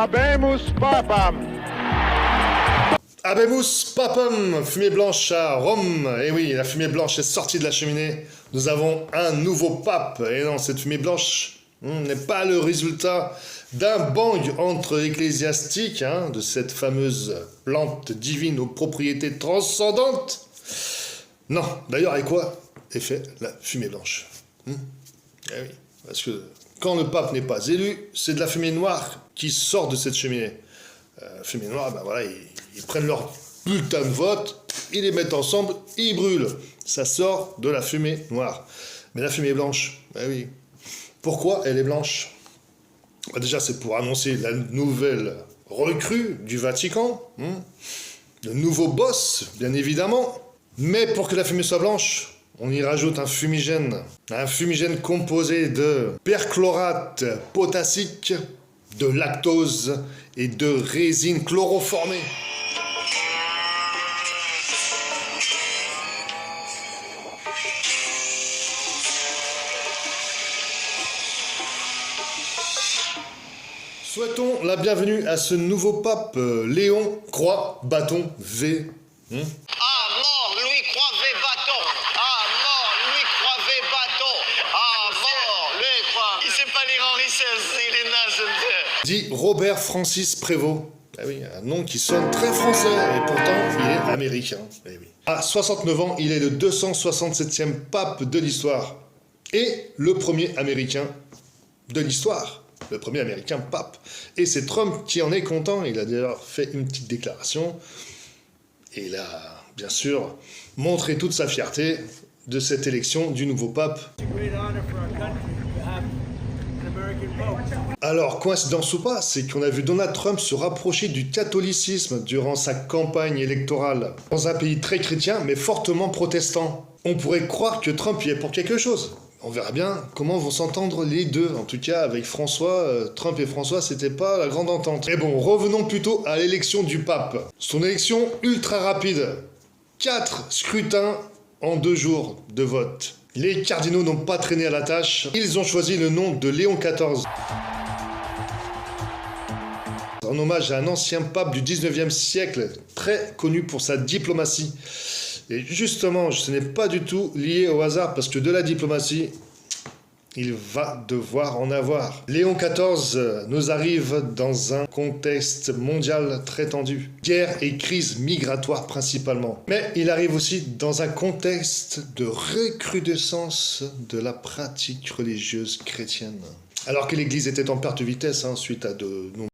Habemus Papam. Habemus Papam, fumée blanche à Rome. Et oui, la fumée blanche est sortie de la cheminée. Nous avons un nouveau pape. Et non, cette fumée blanche n'est pas le résultat d'un bang entre ecclésiastiques, de cette fameuse plante divine aux propriétés transcendantes. Non, d'ailleurs, avec quoi est fait la fumée blanche? Eh oui, parce que quand le pape n'est pas élu, c'est de la fumée noire qui sort de cette cheminée. Fumée noire, ben voilà, ils prennent leur bulletin de vote, ils les mettent ensemble, ils brûlent. Ça sort de la fumée noire. Mais la fumée blanche, ben oui. Pourquoi elle est blanche? Ben déjà, c'est pour annoncer la nouvelle recrue du Vatican, le nouveau boss, bien évidemment. Mais pour que la fumée soit blanche, on y rajoute un fumigène composé de perchlorate potassique, de lactose et de résine chloroformée. Souhaitons la bienvenue à ce nouveau pape, Léon Croix Bâton V. Ah mort, Louis Croix-V Bâton. Ah mort, Louis Croix-V Bâton. Ah mort, Louis Croix. Il sait pas lire Henri XVI, il est naze, je me dis. Dit Robert Francis Prévost. Ah oui, un nom qui sonne très français, et pourtant il est américain. Eh oui. À 69 ans, il est le 267e pape de l'histoire. Et le premier américain de l'histoire. Le premier américain pape. Et c'est Trump qui en est content. Il a d'ailleurs fait une petite déclaration. Et il a, bien sûr, montré toute sa fierté de cette élection du nouveau pape. Alors, coïncidence ou pas, c'est qu'on a vu Donald Trump se rapprocher du catholicisme durant sa campagne électorale. Dans un pays très chrétien, mais fortement protestant. On pourrait croire que Trump y est pour quelque chose. On verra bien comment vont s'entendre les deux. En tout cas, avec François, Trump et François, c'était pas la grande entente. Mais bon, revenons plutôt à l'élection du pape. Son élection ultra rapide. 4 scrutins en 2 jours de vote. Les cardinaux n'ont pas traîné à la tâche. Ils ont choisi le nom de Léon XIV. En hommage à un ancien pape du 19e siècle, très connu pour sa diplomatie. Et justement, ce n'est pas du tout lié au hasard, parce que de la diplomatie, il va devoir en avoir. Léon XIV nous arrive dans un contexte mondial très tendu. Guerre et crise migratoire principalement. Mais il arrive aussi dans un contexte de recrudescence de la pratique religieuse chrétienne. Alors que l'Église était en perte de vitesse suite à de nombreux